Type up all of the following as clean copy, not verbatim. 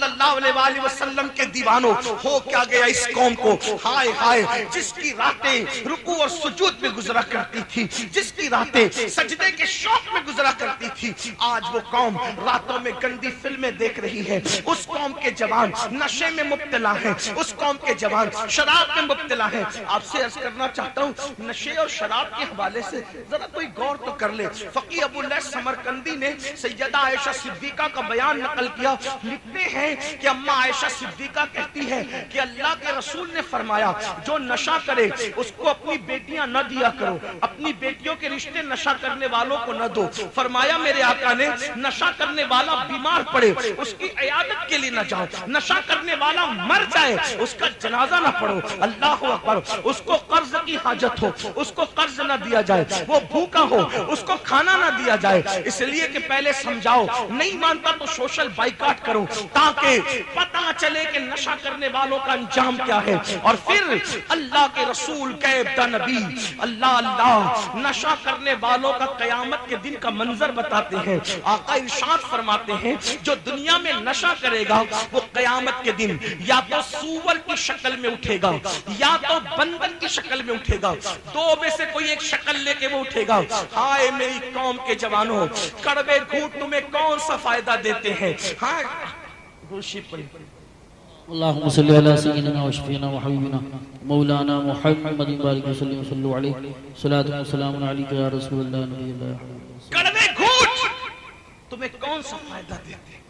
اللہ علیہ وآلہ وسلم کے دیوانوں، ہو کیا گیا اس قوم کو؟ ہائے ہائے، جس کی راتیں رکوع اور سجود میں گزرا کرتی تھی، جس کی راتیں سجدے کے شوق میں گزرا کرتی تھی، آج وہ قوم راتوں میں گندی فلمیں دیکھ رہی ہے۔ اس قوم کے جوان نشے میں مبتلا ہیں، اس قوم کے جوان شراب میں مبتلا ہیں۔ آپ سے عرض کرنا چاہتا ہوں، نشے اور شراب کے حوالے سے ذرا کوئی غور تو کر لے۔ فقیہ ابو اللیث سمرقندی نے سیدہ عائشہ صدیقہ کا بیان نقل کیا، لکھتے ہیں کہ اماں عائشہ صدیقہ کہتی ہے کہ اللہ کے رسول نے فرمایا جو نشہ کرے اس کو اپنی بیٹیاں نہ دیا کرو، اپنی بیٹیوں کے رشتے نشہ کرنے والوں کو نہ دو۔ فرمایا میرے آقا نے نشہ کرنے والا بیمار پڑے اس کی عیادت کے لیے نہ جاؤ، نشہ کرنے والا مر جائے اس کا جنازہ نہ پڑھو۔ اللہ اکبر، اس کو قرض کی حاجت ہو اس کو قرض نہ دیا جائے، وہ بھوکا ہو اس کو کھانا نہ دیا جائے، اس لیے کہ پہلے سمجھاؤ، نہیں مانتا تو سوشل بائیکاٹ کرو تاکہ پتہ چلے کہ نشہ کرنے والوں کا انجام کیا ہے۔ اور پھر اللہ کے رسول کہتا نبی اللہ نشہ کرنے والوں کا قیامت کے دن کا منظر بتاتے ہیں۔ آقا ارشاد فرماتے ہیں جو دنیا میں نشہ کرے گا وہ قیامت کے دن یا تو سور کی شکل میں اٹھے گا یا تو بندر کی شکل میں اٹھے گا، دو میں سے کوئی ایک شکل لے کے وہ اٹھے گا۔ ہائے میری قوم کے جوانوں، کڑوے گھونٹ تمہیں کون سا فائدہ دیتے ہیں؟ ہاں روشی پڑی اللہم صلی علی سیدنا و شفینا و حبیبنا مولانا محمد بارک وسلم صلو علیہ صلاة و سلام علیکہ یا رسول اللہ نبی اللہ۔ کڑوے گھونٹ تمہیں کون سا فائدہ دیتے ہیں؟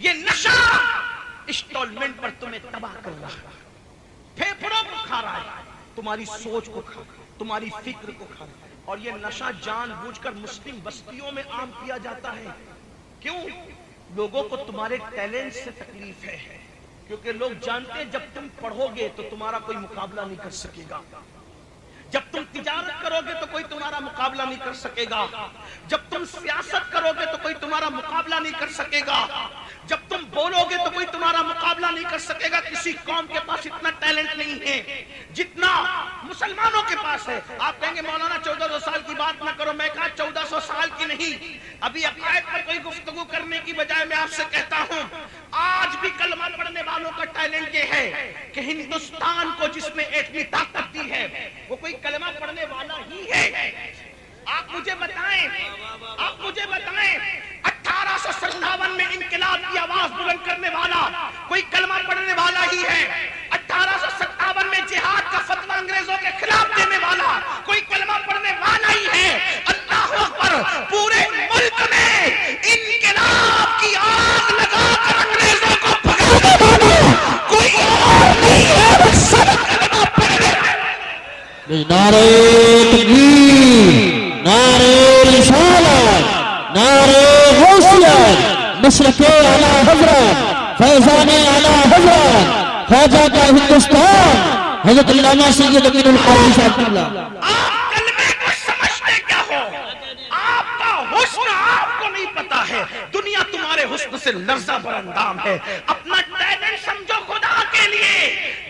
یہ نشہ انسٹالمنٹ پر تمہیں تباہ کر رہا ہے، پھیپھڑوں کو کھا رہا ہے، تمہاری سوچ کو کھا رہا ہے، تمہاری فکر کو کھا رہا ہے۔ اور یہ نشہ جان بوجھ کر مسلم بستیوں میں عام کیا جاتا ہے۔ کیوں؟ لوگوں کو تمہارے ٹیلنٹ سے تکلیف ہے، کیونکہ لوگ جانتے ہیں جب تم پڑھو گے تو تمہارا کوئی مقابلہ نہیں کر سکے گا، جب تم تجارت کرو گے تو کوئی تمہارا مقابلہ نہیں کر سکے گا، جب تم سیاست کرو گے تو کوئی تمہارا مقابلہ نہیں کر سکے گا، جب تم بولو گے تو کوئی تمہارا مقابلہ نہیں کر سکے گا۔ کسی قوم کے پاس اتنا ٹیلنٹ نہیں ہے جتنا مسلمانوں کے پاس ہے۔ آپ کہیں گے مولانا 1400 سال کی بات نہ کرو، میں کہا 1400 سال کی نہیں، ابھی عقائد پر کوئی گفتگو کرنے کی بجائے میں آپ سے کہتا ہوں آج بھی کلمہ پڑھنے والوں کا ٹیلنٹ یہ ہے کہ ہندوستان کو جس میں ایٹمی طاقت دی ہے وہ کوئی کلمہ پڑھنے والا ہی ہے۔ آپ مجھے بتائیں 1857 میں انقلاب کی آواز بلند کرنے والا کوئی کلمہ پڑھنے والا ہی ہے، 1857 میں جہاد کا فتویٰ انگریزوں کے خلاف دینے والا کوئی کلمہ پڑھنے والا ہی ہے۔ اللہ اکبر، پورے ملک میں انقلاب کی آگ لگا کر انگریزوں کو بھگانے والا کوئی اور نہیں ہے، بس سب کلمہ پڑھنے والے۔ نعرہ تکبیر، نعرہ رسالت، نعرہ غوثیت، مشرق اعلی حضرت، فیضان اعلی حضرت، خواجہ کا ہندوستان، حضرت علامہ سید امین القادری صاحب اللہ۔ آپ کلمے کو سمجھتے کیا ہو؟ آپ کا حسن آپ کو نہیں پتا ہے، دنیا تمہارے حسن سے لرزہ براندام ہے۔ اپنا ٹیلنٹ سمجھو خدا کے لیے۔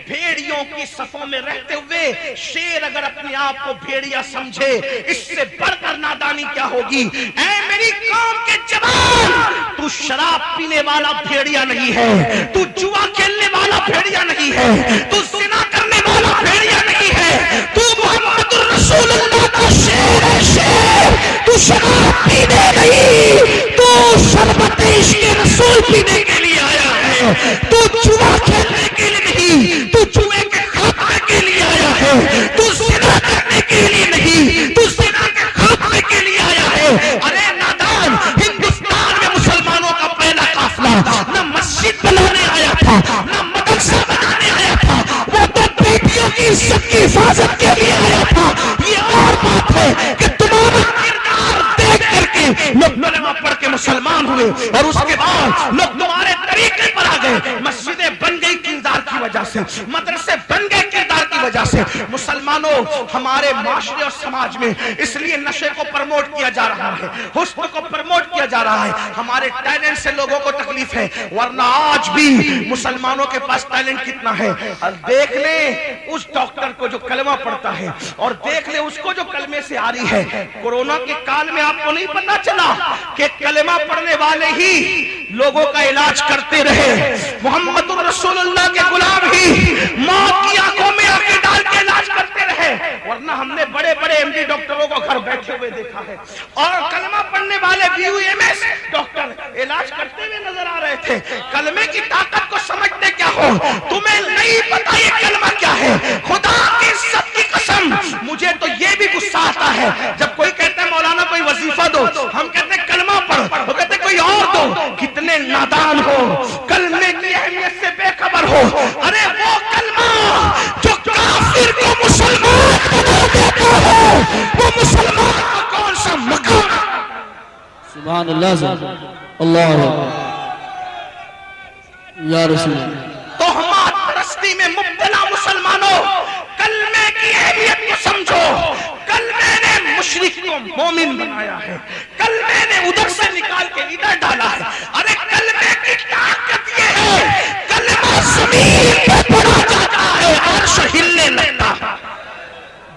بھیڑیوں کی صفوں میں رہتے ہوئے شیر اگر اپنے آپ کو بھیڑیا سمجھے اس سے بڑھ کر نادانی کیا ہوگی؟ اے میری قوم کے جوان، تو شراب پینے والا بھیڑیا نہیں ہے، تو جوا کھیلنے والا بھیڑیا نہیں ہے، تو زنا کرنے والا بھیڑیا نہیں ہے، تو محمد الرسول اللہ کا شیر ہے، شیر۔ تو شراب پینے نہیں، تو شربت عشق رسول پینے کے لیے آیا ہے، تو جوا کھیلنے کے لیے نہیں، تو جوے کے خاتمے کے لیے آیا ہے، تو زنا کرنے کے لیے نہیں، تو زنا کے خاتمے کے لیے آیا ہے۔ ارے نادان، ہندوستان میں مسلمانوں کا پہلا قافلہ نہ مسجد بنانے آیا تھا نہ مدرسہ بنانے آیا تھا، وہ تو بیٹیوں کی عزت کی حفاظت کے لیے آیا تھا۔ یہ اور بات ہے کہ تمہارا کردار دیکھ کر کے لوگ کلمہ پڑھ کے مسلمان ہوئے اور اس کے بعد لوگ تمہارے طریقے پر آ گئے۔ مسجدیں بن گئی کردار کی وجہ سے، مدرسے بن گئے کردار کی وجہ سے، ہے۔ مسلمانوں، ہمارے معاشرے اور سماج میں اس لیے نشے کو پرموٹ کیا جا رہا ہے، حسن کو پرموٹ کیا جا رہا ہے، ہمارے ٹیلنٹ سے لوگوں کو تکلیف ہے، ورنہ آج بھی مسلمانوں کے پاس ٹیلنٹ کتنا ہے۔ دیکھ لیں اس ڈاکٹر کو جو کلمہ پڑھتا ہے، اور دیکھ لیں اس کو جو کلمے سے آ رہی ہے۔ کورونا کے کال میں آپ کو نہیں پتا چلا کہ کلمہ پڑھنے والے ہی لوگوں کا علاج کرتے رہے، محمد رسول اللہ کے غلام ہی موت کی آنکھوں میں آنکھیں ڈال کے علاج کرتے رہے، ورنہ ہم نے بڑے بڑے ایم ڈی ڈاکٹروں کو گھر بیٹھے ہوئے دیکھا ہے، اور کلمہ پڑھنے والے BUMS ڈاکٹر علاج کرتے ہوئے نظر آ رہے تھے۔ کلمے کی طاقت کو سمجھتے کیا ہو؟ تمہیں نہیں پتا یہ کلمہ کیا ہے؟ خدا کی عزت کی قسم، مجھے تو یہ بھی غصہ آتا ہے جب کوئی کہتا ہے مولانا کوئی وظیفہ دو، ہم کہتے ہیں کلمہ پڑھ، وہ کہتے ہیں کوئی اور دو۔ کتنے نادان ہو، کلمے کی اہمیت سے بے خبر ہو۔ ارے وہ کلمہ جو کافر کو مسلمان بنا دیتا ہے، وہ مسلمان کا کون سا مقام؟ سبحان اللہ، اللہ یا رسول اللہ۔ تہمات پرستی میں مبتلا مسلمانوں، کلمے کی اہمیت کو سمجھو۔ کلمے نے مشرک کو مومن بنایا ہے، کلمے نے ادھر سے نکال کے ادھر ڈالا ہے۔ ارے کلمے کی طاقت یہ ہے، کلمہ زمین پہ پڑا جاتا ہے عرش ہلنے لگتا ہے۔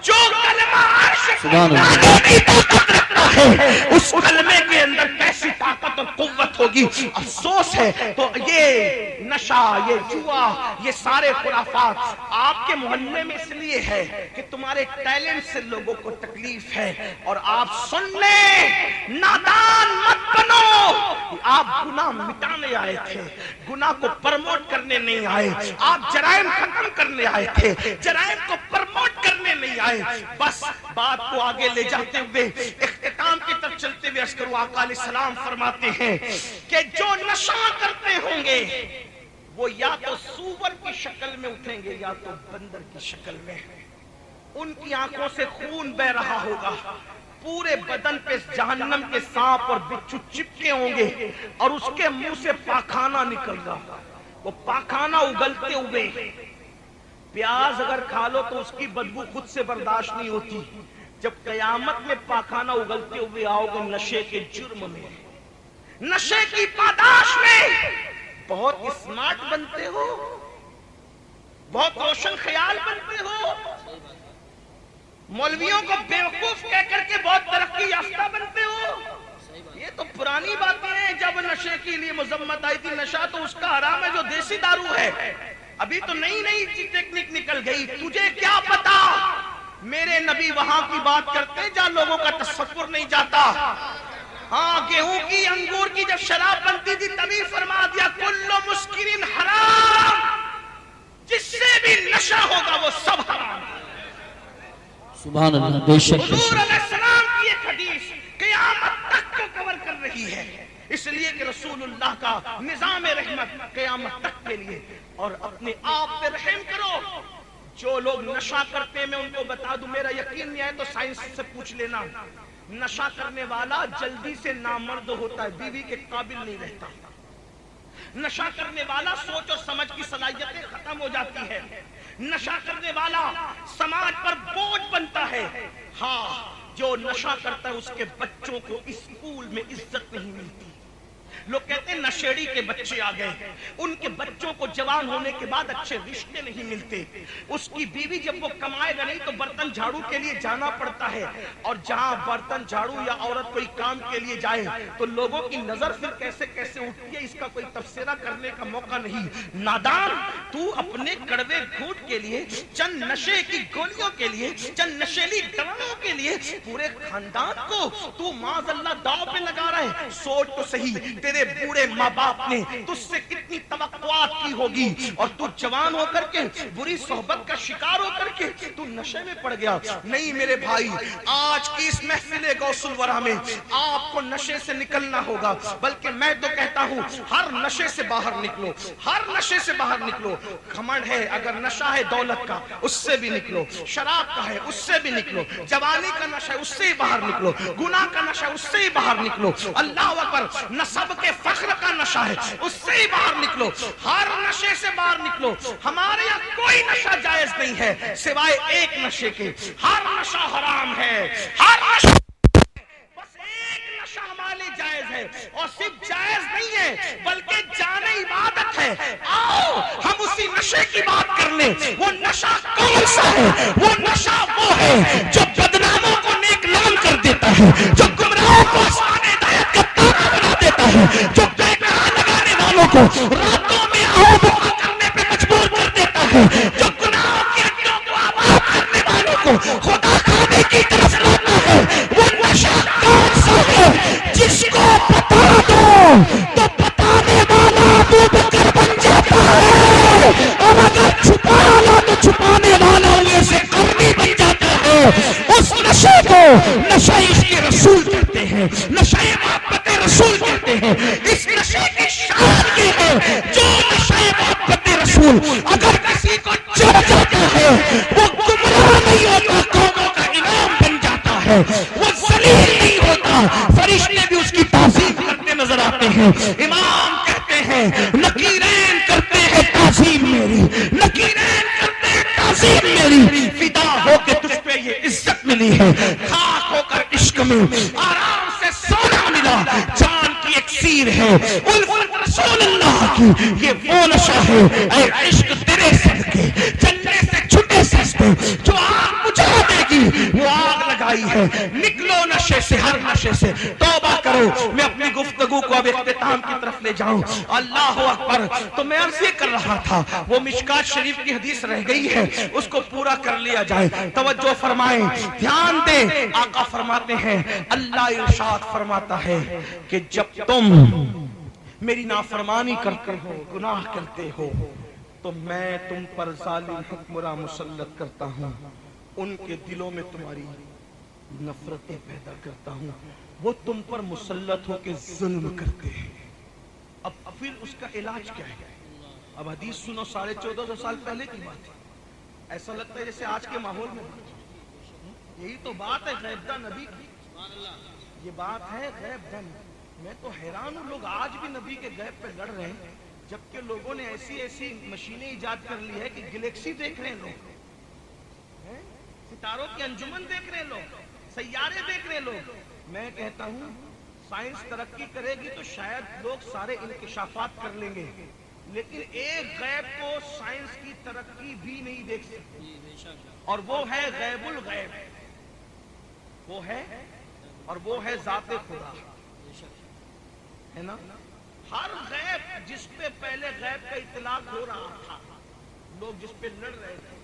جو کلمہ عرش ہلانے کی طاقت رکھتا ہے، اس کلمے کے اندر کیسی طاقت اور قوت ہوگی۔ افسوس ہے تو یہ نشہ، یہ جوا، یہ سارے خرافات آپ کے محلے میں اس لیے ہے کہ تمہارے ٹیلنٹ سے لوگوں کو تکلیف ہے، اور آپ سن لیں، نادان مت بنو۔ آپ گناہ مٹانے آئے تھے، گناہ کو پرموٹ کرنے نہیں آئے۔ آپ جرائم ختم کرنے آئے تھے، جرائم کو پرموٹ کرنے نہیں آئے۔ بس بات کو آگے لے جاتے ہوئے اختتام کی طرف چلتے ہوئے عرض کروں، آقا علیہ السلام فرماتے ہیں کہ جو نشہ کرتے ہوں گے وہ یا تو سور کی شکل میں اٹھیں گے یا تو بندر کی شکل میں، ان کی آنکھوں سے خون بہ رہا ہوگا، پورے بدن پہ جہنم کے سانپ اور بچھو چپکے ہوں گے، اور اس کے منہ سے پاخانہ نکل گا۔ وہ پاخانہ اگلتے ہوئے، پیاز اگر کھا لو تو اس کی بدبو خود سے برداشت نہیں ہوتی، جب قیامت میں پاخانہ اگلتے ہوئے آؤ گے نشے کے جرم میں، نشے کی پاداش میں، بہت اسمارٹ بنتے ہو، بہت روشن خیال بنتے ہو، مولویوں کو بیوقوف کہہ کر کے بہت ترقی یافتہ بنتے ہو۔ یہ تو پرانی باتیں ہیں، جب نشے کے لیے مذمت آئی تھی، نشہ تو اس کا حرام ہے جو دیسی دارو ہے، ابھی تو نئی نئی ٹیکنیک نکل گئی، تجھے کیا پتا؟ میرے نبی وہاں کی بات کرتے جہاں لوگوں کا تصور نہیں جاتا۔ ہاں، گیہوں کی، انگور کی جب شراب بنتی تھی تبھی فرما دیا کلو مسکرین حرام، جس سے بھی نشہ ہوگا وہ سب حرام۔ سبحان اللہ، بے شک حضور علیہ السلام کی ایک حدیث قیامت تک کو کور کر رہی ہے، اس لیے کہ رسول اللہ کا نظام رحمت قیامت تک کے لیے۔ اور اپنے آپ پہ رحم کرو، جو لوگ نشہ کرتے ہیں میں ان کو بتا دوں، میرا یقین نہیں ہے تو سائنس سے پوچھ لینا، نشہ کرنے والا جلدی سے نامرد ہوتا ہے، بیوی کے قابل نہیں رہتا۔ نشہ کرنے والا سوچ اور سمجھ کی صلاحیتیں ختم ہو جاتی ہے، نشہ کرنے والا سماج پر بوجھ بنتا ہے۔ ہاں، جو نشہ کرتا ہے اس کے بچوں کو اسکول میں عزت نہیں ملتی۔ لوگ کہتے ہیں نشیڑی کے بچے آ گئے، ان کے بچوں کو جوان ہونے کے بعد اچھے رشتے نہیں ملتے، اس کی بیوی جب وہ کمائے گا نہیں تو برتن جھاڑو کے لیے جانا پڑتا ہے، اور جہاں برتن جھاڑو یا عورت کوئی کام کے لیے جائے تو لوگوں کی نظر پھر کیسے کیسے اٹھتی ہے، اس کا کوئی تبصرہ کرنے کا موقع نہیں۔ نادان، تو اپنے کڑوے گھونٹ کے لیے، چند نشے کی گولیوں کے لیے، چند نشیلی دواؤں کے لیے پورے خاندان کو تو معاذ اللہ داؤ پہ لگا رہا ہے۔ سوچ تو صحیح، تیرے بوڑھے ماں باپ نے تجھ سے کتنی توقعات کی ہوگی، اور تو جوان ہو کر کے بری صحبت کا شکار ہو کر کے تو نشے میں پڑ گیا۔ نہیں میرے بھائی، آج کی اس محفل غوث الورا میں آپ کو نشے سے نکلنا ہوگا، بلکہ میں تو کہتا ہوں ہر نشے سے باہر نکلو، ہر نشے سے باہر نکلو۔ گھمنڈ ہے، اگر نشہ ہے دولت کا اس سے بھی نکلو، شراب کا ہے اس سے بھی نکلو، جوانی کا نشہ ہے اس سے ہی باہر نکلو، گناہ کا نشہ ہے اس سے ہی باہر نکلو، اللہ اکبر، نسب کے فخر کا نشہ ہے اس سے ہی باہر نکلو۔ نکلو، ہر نشے سے باہر نکلو. ہمارے یہاں کوئی نشہ جائز نہیں ہے سوائے ایک نشے کے. ہر نشہ حرام ہے، ہر نشہ، بس ایک نشہ ہمارے لیے جائز ہے، اور صرف جائز نہیں ہے بلکہ جان عبادت ہے. آؤ ہم اسی نشے کی بات کر لیں. وہ نشہ کون سا ہے؟ وہ نشہ وہ ہے جو بدناموں کو نیک نام کر دیتا ہے، جو گمراہوں کو آسان ہدایت کا تارا بنا دیتا ہے، جو بیکار لگانے والوں کو راتوں میں آؤ بخا کرنے پہ مجبور کر دیتا ہے، جو گناہوں کی ہڈیوں کو آباد کرنے والوں کو خدا خانے کی طرف لاتا ہے. وہ نشہ کون سا ہے؟ جس کو بتا دو تو بتانے والا ابو بکر بن جاتا ہے، اور اگر چھپا لا تو چھپانے والا ان سے قرنی بن جاتا ہے. اس نشے کو نشہ عشق رسول کہتے ہیں، نشہ محبت رسول کہتے ہیں. اس نشے کی شان یہ ہے جو نشہ محبت رسول اگر کسی کو چڑھ جاتا ہے وہ گمراہ نہیں ہوتا، قوموں کا امام بن جاتا ہے. وہ ذلیل نہیں ہوتا، فرشتے بھی اس کی تعظیم کرتے نظر آتے ہیں. امام کہتے ہیں نکیرین کرتے ہیں تعظیم میری، نکیرین کرتے ہیں تعظیم میری. فدا ہو کے تجھ پہ یہ عزت ملی ہے، خاک ہو کر عشق میں آرام سے سونا ملا. جان کی اکسیر ہے الفت رسول اللہ کی، یہ وہ نشہ ہے اے عشق تیرے صدقے چلنے سے چھٹے سستے جو آگ بجھا دے گی وہ آگ لگائی ہے. نکلو نشے سے، ہر نشے سے توبہ کرو. میں اپنی گفتگو کو اب اختتام کی طرف لے جاؤں. اللہ اکبر. تو میں عرض یہ کر رہا تھا وہ مشکات شریف کی حدیث رہ گئی ہے، اس کو پورا کر لیا جائے. توجہ فرمائیں، دھیان دیں. آقا فرماتے ہیں، اللہ ارشاد فرماتا ہے کہ جب تم میری نافرمانی کرتے ہو، گناہ کرتے ہو، تو میں تم پر ظالم حکمراں مسلط کرتا ہوں، ان کے دلوں میں تمہاری نفرتیں پیدا کرتا ہوں، وہ تم پر مسلط ہو کے ظلم کرتے ہیں. اب پھر اس کا علاج کیا ہے؟ اب حدیث سنو، 1450 سال پہلے کی بات ہے. ایسا لگتا ہے جیسے آج کے ماحول میں یہی تو بات ہے غیب داں نبی کی. یہ بات ہے غیب داں. میں تو حیران ہوں، لوگ آج بھی نبی کے غیب پہ لڑ رہے ہیں، جبکہ لوگوں نے ایسی ایسی مشینیں ایجاد کر لی ہے کہ گلیکسی دیکھ رہے ہیں لوگ، ستاروں کی انجمن دیکھ رہے ہیں لوگ، سیارے دیکھ رہے ہیں لوگ. میں کہتا ہوں سائنس ترقی کرے گی تو شاید لوگ سارے انکشافات کر لیں گے، لیکن ایک غیب کو سائنس کی ترقی بھی نہیں دیکھ سکتی، اور وہ ہے غیب الغیب. وہ ہے، اور وہ ہے ذات خدا، ہے نا. ہر غیب جس پہ پہلے غیب کا اطلاق ہو رہا تھا، لوگ جس پہ لڑ رہے تھے،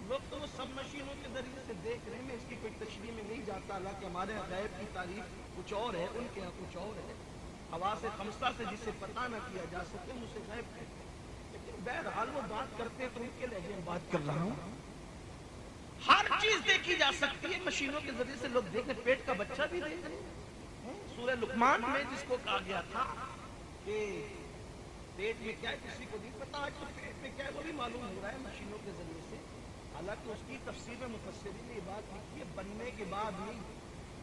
لوگ تو وہ سب مشینوں کے ذریعے سے دیکھ رہے ہیں. میں اس کی کوئی تشریح میں نہیں جاتا، حالانکہ ہمارے یہاں غیب کی تعریف کچھ اور ہے، ان کے یہاں کچھ اور ہے. حواس خمسہ سے جسے پتہ نہ کیا جا سکے ہم اسے غیب کہتے ہیں. لیکن بہرحال وہ بات کرتے ہیں تو ان کے لہجے میں بات کر رہا ہوں. ہر چیز دیکھی جا سکتی ہے مشینوں کے ذریعے سے. لوگ دیکھ رہے، پیٹ کا بچہ بھی دیکھ رہے ہیں. سورہ لقمان میں جس کو کہا گیا تھا کہ پیٹ میں کیا ہے کسی کو نہیں پتا، آج تو پیٹ میں کیا ہے وہ بھی معلوم ہو رہا ہے مشینوں کے ذریعے سے. حالانکہ اس کی تفسیر میں مفسرین نے یہ بات لکھی ہے بننے کے بعد نہیں،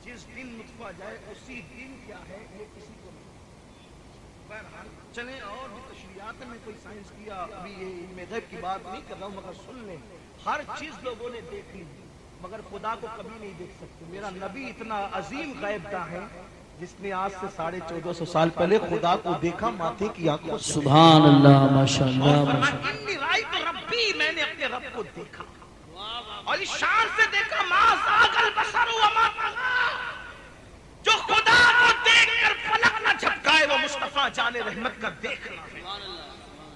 جس دن نطفہ جائے اسی دن کیا ہے یہ کسی کو نہیں. بہرحال چلیں اور بھی تشریحات میں کوئی سائنس کیا ابھی یہ علم غیب کی بات نہیں کر رہا ہوں، مگر سن لیں ہر چیز لوگوں نے دیکھ لی مگر خدا کو کبھی نہیں دیکھ سکتے. میرا نبی اتنا عظیم غیب داں ہے جس نے آج سے 1450 سال پہلے خدا کو دیکھا ماتھے کی آنکھوں سے. سبحان اللہ، ماشاءاللہ، اور فرمایا انی رأیت ربی، میں نے اپنے رب کو دیکھا اور اس شان سے دیکھا ما زاغ البصر وما طغى. جو خدا کو دیکھ کر پلک نہ جھپکائے وہ مصطفیٰ جان رحمت کا دیکھنا ہے.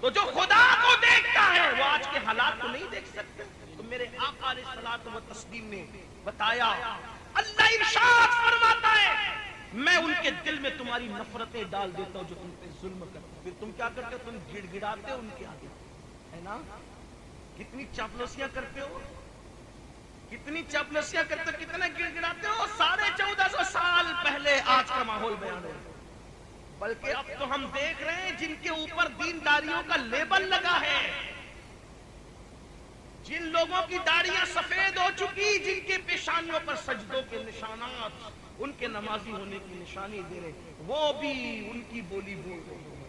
تو جو خدا کو دیکھتا ہے وہ آج کے حالات کو نہیں دیکھ سکتے. تو میرے آقا علیہ الصلوۃ والتسلیم نے بتایا، اللہ ارشاد فرماتا ہے میں ان کے دل میں تمہاری نفرتیں ڈال دیتا ہوں جو تم پہ ظلم کرتے. پھر تم کیا کرتے ہو؟ تم گڑ گڑاتے ہو ان کے آگے، ہے نا. کتنی چاپلوسیاں کرتے ہو، کتنی چاپلوسیاں کرتے ہو، کتنا گڑ گڑاتے ہو. 1450 سال پہلے آج کا ماحول بیان ہے. بلکہ اب تو ہم دیکھ رہے ہیں جن کے اوپر دینداریوں کا لیبل لگا ہے، جن لوگوں کی داڑیاں سفید ہو چکی، جن کے پیشانیوں پر سجدوں کے نشانات ان کے نمازی ہونے کی نشانی دے رہے، وہ بھی ان کی بولی بول رہے ہیں.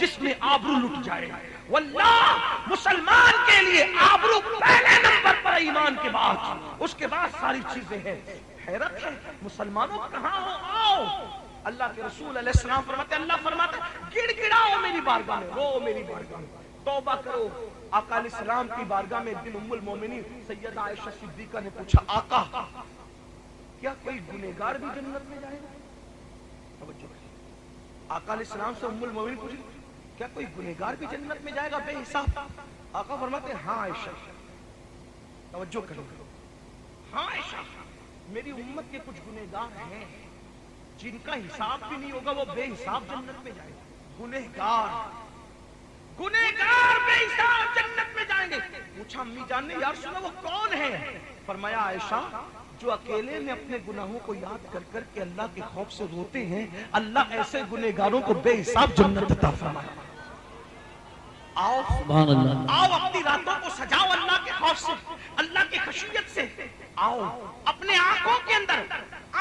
جس میں آبرو لٹ جائے. واللہ مسلمان کے لیے آبرو پہلے نمبر پر ایمان کے بعد، اس کے بعد ساری چیزیں ہیں. حیرت ہے مسلمانوں کہاں ہو؟ آؤ. اللہ کے رسول علیہ السلام فرماتے، اللہ فرماتے گڑ گڑاؤ میری بارگاہ میں، رو میری بارگاہ میں، توبہ کرو. آقا علیہ السلام کی بارگاہ میں ایک دن ام المومنین سیدہ عائشہ صدیقہ نے پوچھا، آقا کیا کوئی گنہگار بھی جنت میں جائے گا؟ توجہ کریں. آقا علیہ السلام سے ام المومنین پوچھی کیا کوئی گنہگار بھی جنت میں جائے گا بے حساب؟ آقا فرماتے ہاں عائشہ. توجہ کرو، ہاں عائشہ میری امت کے کچھ گنہگار ہیں جن کا حساب بھی نہیں ہوگا، وہ بے حساب جنت میں جائیں گے. گنہگار بے حساب جنت میں جائیں گے. پوچھا امی جان نے، یا رسول اللہ وہ کون ہے؟ فرمایا عائشہ جو اکیلے میں اپنے گناہوں کو یاد کر کر کے اللہ کے خوف سے روتے ہیں، اللہ ایسے گنہگاروں کو بے حساب جنت عطا فرمائے. آؤ سبحان اللہ. آؤ اپنی راتوں کو سجاؤ اللہ کے خوف سے، اللہ کی خشیت سے. آؤ اپنے آنکھوں کے اندر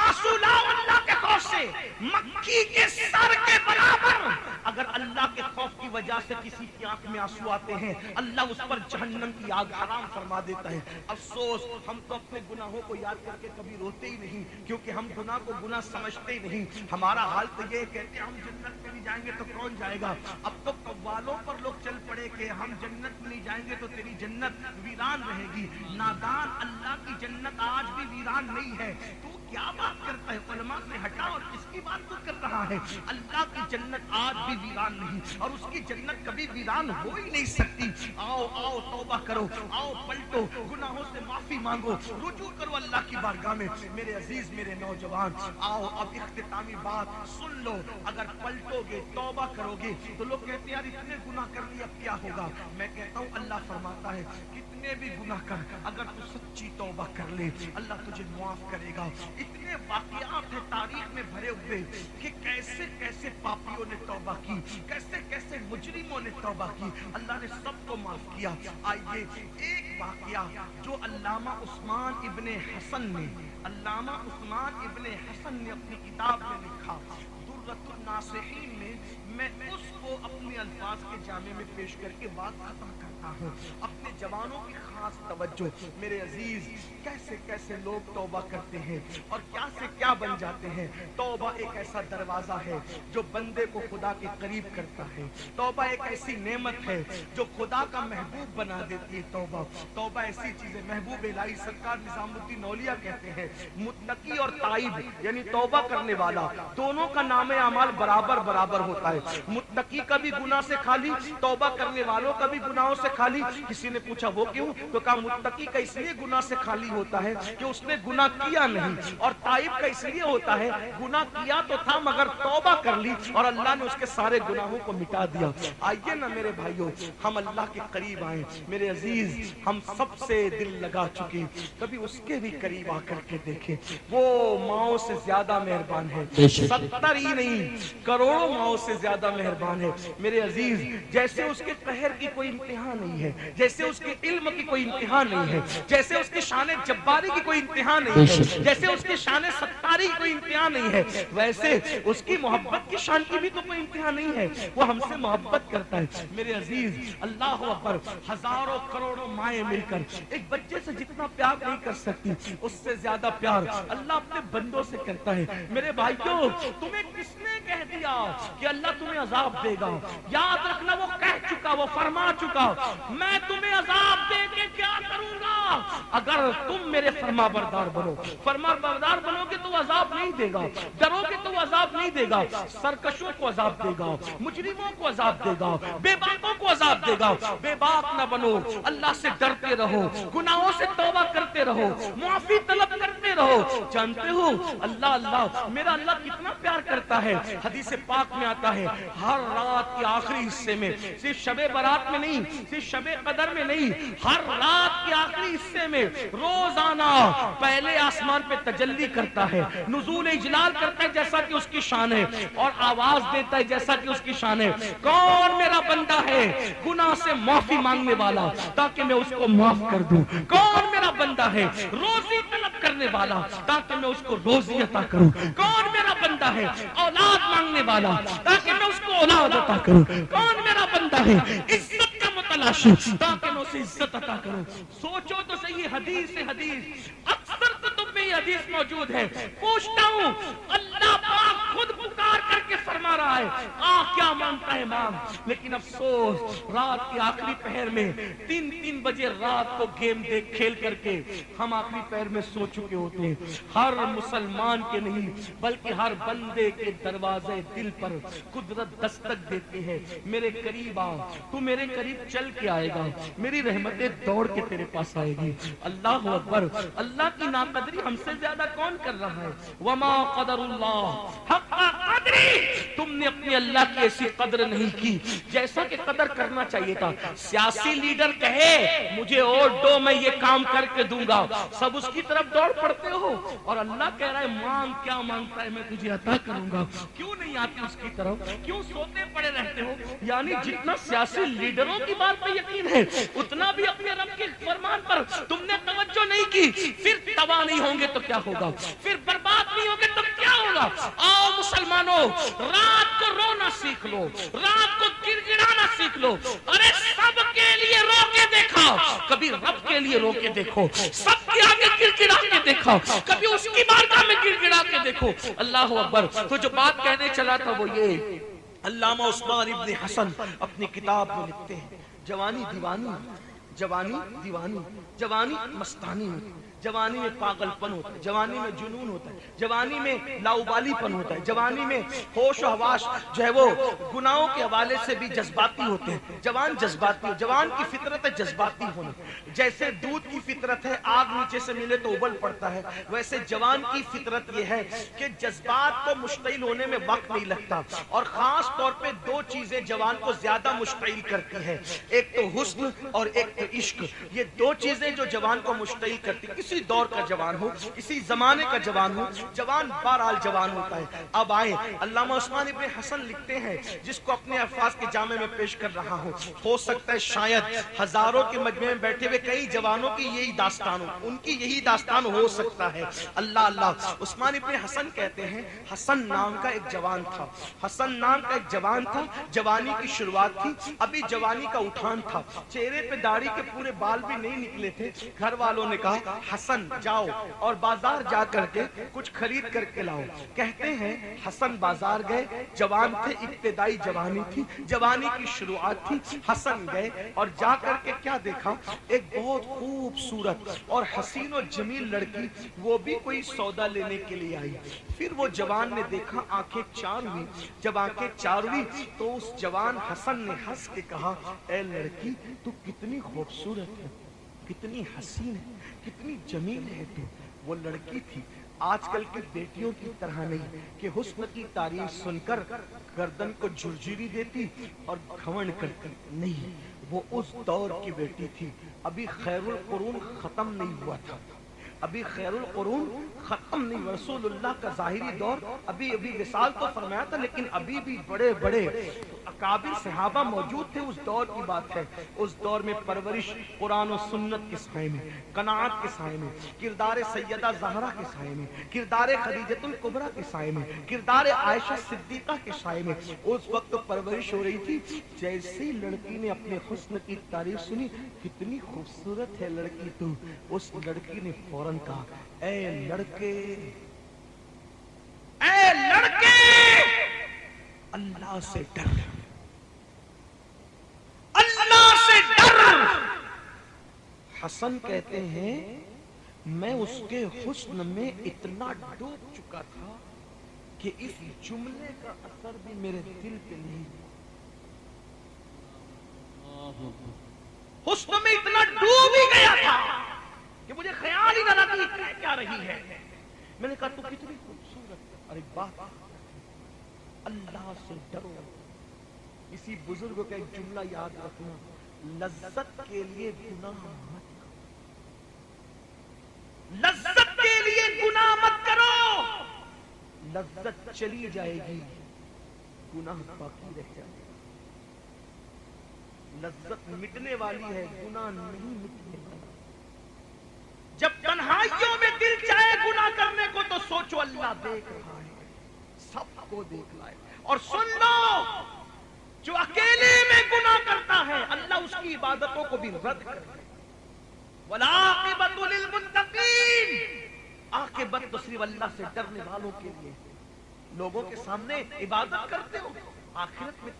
آنسو لاؤ اللہ کے خوف سے. مکھی کے سر کے برابر اگر اللہ کے خوف کی وجہ سے کسی کی آنکھ میں آنسو آتے ہیں، اللہ اس پر جہنم کی آگ حرام فرما دیتا ہے. افسوس ہم تو اپنے گناہوں کو یاد کر کے کبھی روتے ہی نہیں، کیونکہ ہم گناہ کو گناہ سمجھتے ہی نہیں. ہمارا حال تو یہ کہتے ہیں ہم جنت میں نہیں جائیں گے تو کون جائے گا. اب تو قوالوں پر لوگ چل پڑے کہ ہم جنت میں نہیں جائیں گے تو تیری جنت ویران رہے گی. نادان، اللہ کی جنت آج بھی ویران نہیں ہے. تو کیا بات کرتا ہے؟ علماء سے ہٹا اور کس کی بات تو کر رہا ہے؟ اللہ کی جنت آج بھی ویران نہیں، اور اس کی جنت کبھی ویران ہو ہی نہیں سکتی. آؤ آؤ توبہ کرو، آؤ پلٹو، گناہوں سے معافی مانگو، رجوع کرو اللہ کی بارگاہ میں. میرے عزیز، میرے نوجوان، آؤ اب اختتامی بات سن لو. اگر پلٹو گے، توبہ کرو گے تو لوگ کہتے ہیں یار اتنے گناہ کر لیے اب کیا ہوگا. میں کہتا ہوں اللہ فرماتا ہے کتنے بھی گناہ کر، اگر تو سچی توبہ کر لے اللہ تجھے معاف کرے گا. اتنے واقعات ہیں تاریخ میں بھرے ہوئے کہ کیسے کیسے پاپیوں نے توبہ کی، کیسے کیسے مجرموں نے توبہ کی، اللہ نے سب کو معاف کیا. آئیے ایک واقعہ جو علامہ عثمان ابن حسن نے اپنی کتاب میں لکھا، درۃ الناصحین میں اس کو اپنے الفاظ کے جامع میں پیش کر کے بات ختم کرتا ہوں. اپنے جوانوں کی خاص توجہ. میرے عزیز، کیسے کیسے لوگ توبہ کرتے ہیں اور کیا سے کیا بن جاتے ہیں. توبہ ایک ایسا دروازہ ہے جو بندے کو خدا کے قریب کرتا ہے. توبہ ایک ایسی نعمت ہے جو خدا کا محبوب بنا دیتی ہے. توبہ ایسی چیز ہے. محبوب الہی سرکار نظام الدین اولیاء کہتے ہیں متقی اور تائب یعنی توبہ کرنے والا دونوں کا نام اعمال برابر برابر ہوتا ہے. متقی کا بھی گناہ سے خالی، توبہ کرنے والوں کا بھی گناہوں سے خالی. کسی نے پوچھا وہ کیوں؟ تو کہا متقی کا اس لیے گناہ سے خالی ہوتا ہے کہ اس نے گناہ کیا نہیں، اور تائب کا اس لیے ہوتا ہے گناہ کیا تو تھا مگر توبہ کر لی اور اللہ نے اس کے سارے گناہوں کو مٹا دیا. آئیے نا میرے بھائیوں، ہم اللہ کے قریب آئیں. میرے عزیز، ہم سب سے دل لگا چکے، کبھی اس کے بھی قریب آ کر کے دیکھیں. وہ ماؤں سے زیادہ مہربان ہے، 70 ہی نہیں کروڑوں ماؤں سے زیادہ مہربان ہے. میرے عزیز، جیسے اس کے قہر کی کوئی انتہا نہیں ہے، جیسے اس کے علم کی کوئی انتہا نہیں ہے، جیسے اس کے شان جباری کی کوئی انتہا نہیں ہے، جیسے اس کے شان ستاری کی کوئی انتہا نہیں ہے، ویسے اس کی محبت کی شان کی بھی تو کوئی انتہا نہیں ہے. وہ ہم سے محبت کرتا ہے. میرے عزیز، اللہ اکبر، ہزاروں کروڑوں مائیں مل کر ایک بچے سے جتنا پیار نہیں کر سکتی، اس سے زیادہ پیار اللہ اپنے بندوں سے کرتا ہے. میرے بھائیوں، تمہیں کس نے کہہ دیا کہ اللہ تمہیں عذاب دے گا؟ یاد رکھنا، وہ کہہ چکا، وہ فرما چکا، میں تمہیں عذاب دے کے کیا کروں گا؟ اگر تم میرے فرما بردار بنو. فرما بردار بنو گے تو عذاب نہیں دے گا، ڈرو گے تو عذاب نہیں دے گا. سرکشوں کو عذاب دے گا، مجرموں کو عذاب دے گا، بے باکوں کو عذاب دے گا. بے باک نہ بنو، اللہ سے ڈرتے رہو، گناہوں سے توبہ کرتے رہو، معافی طلب کرتے رہو. جانتے ہو اللہ میرا اللہ کتنا پیار کرتا ہے. حدیث پاک میں آتا ہے ہر رات کے آخری حصے میں، صرف شب برات میں نہیں، صرف شب قدر میں نہیں، ہر رات کے آخری حصے میں روزانہ پہلے آسمان پہ تجلی کرتا ہے، نزول اجلال کرتا ہے جیسا کہ اس کی شان ہے، اور آواز دیتا ہے جیسا کہ اس کی شان ہے. کون میرا بندہ ہے گناہ سے معافی مانگنے والا تاکہ میں اس کو معاف کر دوں؟ کون میرا بندہ ہے روزی طلب کرنے والا تاکہ میں اس کو روزی عطا کروں؟ کون میرا بندہ ہے اولاد مانگنے والا تاکہ کرو اس کو اولاد عطا کرو. کون میرا بندہ ہے عزت کا متلاشی تاکہ میں اسے عزت عطا کروں. سوچو تو صحیح حدیث سے حدیث اکثر کتب میں یہ حدیث موجود ہے. پوچھتا ہوں اللہ پاک خود پکار کر کے فرما رہا ہے کیا مانگتا ہے مانگ. لیکن افسوس رات کے آخری پہر میں 3 بجے رات کو گیم دیکھ کھیل کر کے ہم آخری پہر میں سو چکے ہوتے ہیں. ہر مسلمان کے نہیں بلکہ ہر بندے کے دروازے دل پر قدرت دستک دیتی ہے. میرے قریب آ, تو میرے قریب چل کے آئے گا, میری رحمتیں دوڑ کے تیرے پاس آئے گی. اللہ اکبر. اللہ کی ناقدری ہم سے زیادہ کون کر رہا ہے؟ وما قدر اللہ حق قدری. تم نے اپنے اللہ کی ایسی قدر نہیں کی جیسا کہ قدر کرنا چاہیے تھا. سیاسی لیڈر کہے مجھے ووٹ دو میں یہ کام کر کے دوں گا, سب اس کی طرف دوڑ پڑتے ہو, اور اللہ کہہ رہا ہے مانگ کیا مانگتا ہے میں تجھے عطا کروں گا. کیوں نہیں آتے اس کی طرف, کیوں سوتے پڑے رہتے ہو؟ یعنی جتنا سیاسی لیڈروں کی بات پہ یقین ہے اتنا بھی اپنے رب کے فرمان پر تم نے توجہ نہیں کی. پھر تباہ نہیں ہوں گے تو کیا ہوگا, پھر برباد نہیں ہوں گے تو کیا ہوگا؟ آؤ مسلمانوں, رات کو رونا سیکھ لو, رات کو گڑگڑانا سیکھ لو. ارے سب کے لیے رو کے دیکھا, کبھی رب کے لیے رو کے دیکھو. سب کے آگے گڑگڑا کے دیکھا, کبھی اس کی بارگاہ میں گڑگڑا کے دیکھو. اللہ اکبر. تو جو بات کہنے چلا تھا وہ یہ, علامہ عثمان ابن حسن اپنی کتاب میں لکھتے ہیں جوانی دیوانی, جوانی دیوانی, جوانی مستانی ہوتی ہے, جوانی میں پاگل پن ہوتا ہے, جوانی میں جنون ہوتا ہے, جوانی میں لاؤبالی پن ہوتا ہے, جوانی میں ہوش و حواس جو ہے وہ گناہوں کے حوالے سے بھی جذباتی ہوتے ہیں. جوان جذباتی ہو, جوان کی فطرت ہے جذباتی ہونا. جیسے دودھ کی فطرت ہے آگ نیچے سے ملے تو ابل پڑتا ہے, ویسے جوان کی فطرت یہ ہے کہ جذبات کو مشتعل ہونے میں وقت نہیں لگتا. اور خاص طور پہ 2 چیزیں جوان کو زیادہ مشتعل کرتی ہیں, ایک تو حسن اور ایک تو عشق. یہ 2 چیزیں جو جوان کو مشتعل کرتی ہیں. کسی دور کا جوان ہو, کسی زمانے کا جوان ہو, جوان بہرحال جوان ہوتا ہے. اب آئے علامہ عثمان ابن حسن لکھتے ہیں جس کو اپنے الفاظ کے جامع میں پیش کر رہا ہوں. ہو سکتا ہے شاید ہزاروں کے مجمع میں بیٹھے ہوئے کئی جوانوں کی یہی داستان ہو, ان کی یہی داستان ہو سکتا ہے. اللہ اللہ. عثمان ابن حسن کہتے ہیں حسن نام کا ایک جوان تھا, حسن نام کا ایک جوان تھا. جوانی کی شروعات تھی, ابھی جوانی کا اٹھان تھا, چہرے پہ داڑھی کے پورے بال بھی نہیں نکلے تھے. گھر والوں نے کہا حسن جاؤ اور بازار جا کر کے کچھ خرید کر کے لاؤ. کہتے ہیں حسن بازار گئے, جوان تھے, ابتدائی جوانی تھی, جوانی کی شروعات تھی. حسن گئے اور جا کر کے کیا دیکھا, ایک بہت خوبصورت اور حسین و جمیل لڑکی, وہ بھی کوئی سودا لینے کے لیے آئی. پھر وہ جوان نے دیکھا, آنکھیں چار ہوئی. جب آنکھیں چار ہوئی تو اس جوان حسن نے ہنس کے کہا اے لڑکی تو کتنی خوبصورت ہے, کتنی حسین ہے, کتنی جمیل ہے تو. وہ لڑکی تھی آج کل کی بیٹیوں کی طرح نہیں کہ حسن کی تعریف سن کر گردن کو جھرجھری دیتی اور گھمنڈ کرتی, نہیں, وہ اس دور کی بیٹی تھی. ابھی خیر القرون ختم نہیں ہوا تھا, ابھی خیر القرون ختم نہیں, رسول اللہ کا ظاہری دور ابھی وصال تو فرمایا تھا, لیکن ابھی بھی بڑے بڑے اکابر صحابہ موجود تھے. اس دور کی بات ہے. اس دور میں پرورش قرآن و سنت کے سائے میں, قناعت کے سائے میں, کردار سیدہ زہرا کے سائے میں, کردار خدیجۃ الکبریٰ کے سائے میں, کردار عائشہ صدیقہ کے سائے میں اس وقت پرورش ہو رہی تھی. جیسی لڑکی نے اپنے حسن کی تعریف سنی, کتنی خوبصورت ہے لڑکی تو, اس لڑکی نے فوراً کہا اے لڑکے, اے لڑکے, اللہ سے ڈر, اللہ سے ڈر. حسن کہتے ہیں میں اس کے حسن میں اتنا ڈوب چکا تھا کہ اس جملے کا اثر بھی میرے دل پہ نہیں. حسن میں اتنا ڈوب ہی گیا تھا کہ مجھے خیال ہی نہ رہا کہ کہہ کیا رہی ہے. میں نے کہا تو کتنی خوبصورت. اور ایک بات, اللہ سے ڈرو. اسی بزرگ کا ایک جملہ یاد رکھنا, لذت کے لیے گناہ مت کرو, لذت کے لیے گناہ مت کرو. لذت چلی جائے گی, گناہ باقی رہ جائے گا. لذت مٹنے والی ہے, گناہ نہیں مٹنے والا. جب تنہائیوں میں دل چاہے گناہ کرنے کو تو سوچو اللہ دیکھ رہا ہے, سب کو دیکھ رہا ہے. اور سن لو جو اکیلے میں گناہ کرتا ہے اللہ اس کی عبادتوں کو بھی رد کرے. والعاقبۃ للمتقین، عاقبت تو صرف اللہ سے ڈرنے والوں کے لیے. لوگوں کے سامنے عبادت کرتے ہو، آخرت میں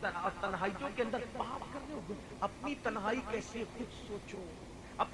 تنہائیوں کے اندر پاپ کر رہے ہو. اپنی تنہائی کیسی خود سوچو.